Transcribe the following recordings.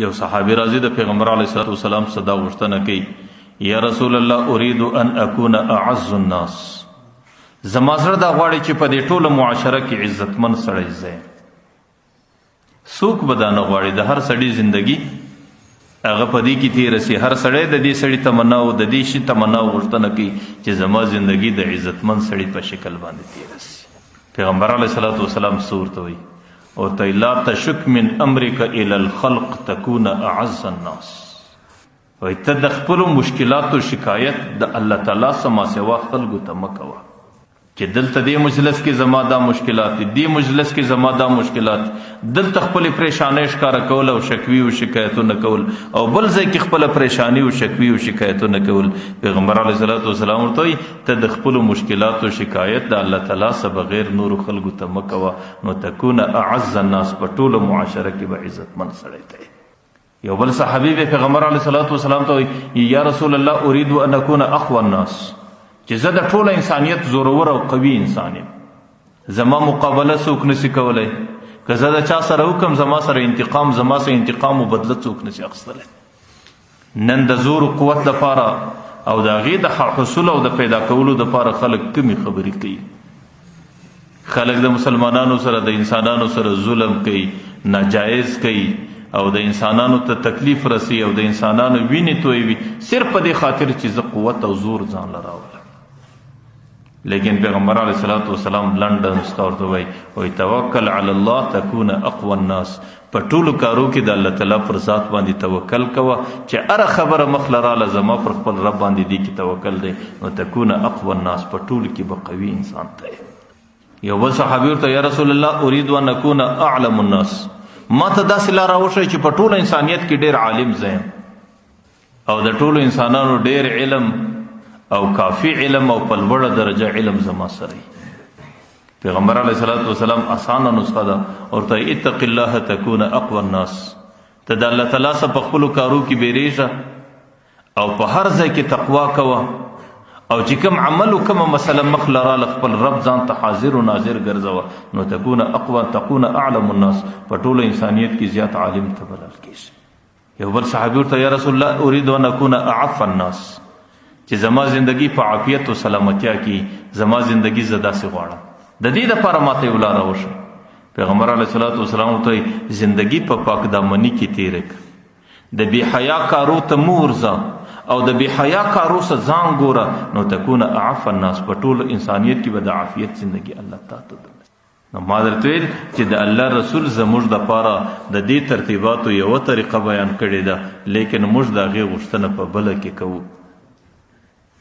یو صحابي راځي د پیغمبر علیه الصلاۃ والسلام صدا غوښتنه کوي یا رسول الله اريد ان اكون اعز الناس زما زړه دا غواړي چې په دې ټوله معاشره کې عزتمن سړی ځای څوک به دا نه غواړي د هر سړي زندگی هغه په دې کې تیر سي هر سړی د دې سړي تمنا او د دې شي تمنا غوښتنه کوي چې زما زندگی د عزتمن سړي په شکل باندې تیر سي پیغمبر علیه الصلاۃ والسلام صورت وي او ته لا تشک من امرک الى الخلق تكون اعز الناس وای ته د خپل مشکلاتو شکایت د الله تعالی سما سوا خلقو ته مکوه چې دلته دې مجلس کې زما دا مشکلات دي مجلس کې زما دا مشکلات دلته خپل پریشانې ښکارا کول او شکوي او شکایتونه کول او بل ځای کې خپل پریشانی او شکوي او شکایتونه کول پیغمبر علیه الصلاۃ والسلام ورته ته د خپل مشکلات او شکایت د الله تعالی سره بغیر نور خلقو ته مکوه نو تكون اعز الناس په ټوله معاشره کې به عزتمن سړی دی یو بل صحابي پیغمبر علیه الصلاۃ والسلام ته یا رسول الله اريد ان اكون اقوى الناس چې زه د ټوله انسانیت زورور او قوي انسان یم زما مقابله څوک نشي کولی که زه د چا سره وکم زما سره انتقام او بدله څوک نشي اخیستلی نن د زور او قوت دپاره او د هغې د حصول او د پیدا کولو دپاره خلک کمې خبرې کوي خلک د مسلمانانو سره د انسانانو سره ظلم کوي ناجایز کوي او د انسانانو ته تکلیف رسی او د انسانانو وینې تویوي صرف په دې خاطر چې زه قوت او زور ځان له راولم لیکن پیغمبر علیه الصلاۃ والسلام لنډه نسخه ورته وایي توکل علی الله تكون اقوى الناس په ټولو کارو کې د الله تعالی پر ذات باندې توکل کوه چې هره خبره مخ له راله زما پر خپل رب باندې دی کې توکل دی نو تكون اقوى الناس په ټولو کې به قوي انسان دی یو بل صحابي ورته یا رسول الله اريد ان اكون اعلم الناس ما ته داسې لاره وښیه چې په ټوله انسانیت کې ډېر عالم ځایم او د ټولو انسانانو ډېر علم او کافی علم او په لوړه درجه علم زما سره پیغمبر علیه الصلاۃ والسلام اسانه نسخه ده ورته اتق الله تكون اقوى الناس ته د الله تعالی څخه په خپلو کارو کې بیریږه او په هر ځای کې تقوا کوه او چې کوم عمل او کومه مسله مخ لراله خپل رب ځان ته حاضر او ناظر ګرځوه نو تكون اعلم الناس په ټوله انسانیت کې زیات عالم ته بلل کېږي یو بل صحابي ورته یا رسول الله اريد ان اكون اعف الناس چې زما زندگی په عافیت او سلامتیا کې زما زندگی زدا سي غواړم د دې لپاره ماته یو لاره وښه پیغمبر علیه الصلاۃ والسلام ته زندگی په پاک دامنی کې تیرک د بی حیا کارو ته مورځه او د بی حیا کارو سره ځان ګوره نو تكون اعف الناس په ټول انسانیت کې به د عافیت زندگی الله تعالی ته نو ما درته ویل چې د الله رسول زموږ دپاره د دې ترتیباتو یوه طریقه بیان کړې ده لیکن موږ د هغې غوښتنه په بله کې کوو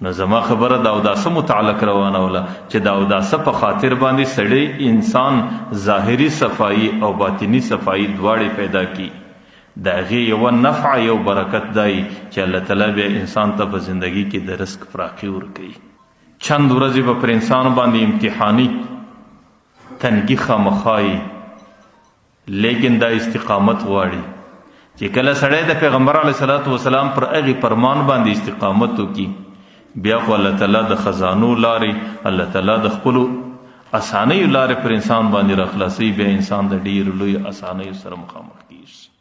نو زما خبره د اوداسه متعلق روانه وله چې د اوداسه په خاطر باندې سړی انسان ظاهري صفایي او باطني صفایي دواړې پیدا کی د هغې یوه نفع یو برکت دی چې الله تعالی بیا انسان ته په زندگی کې د رزق فراخي ورکوي چند ورځې به پر انسان باندې امتحاني تنګي خامخایي لیکن دا استقامت غواړي چې کله سړی د پیغمبر علیه الصلاۃ والسلام پر هغې فرمان باندې استقامت وکړي بیا خو الله تعالی د خزانو لارې الله تعالی د خپلو اسانیو لارې پر انسان باندې راخلاصوي بیا انسان د ډېرو لویو اسانیو سره مخامخ کېږي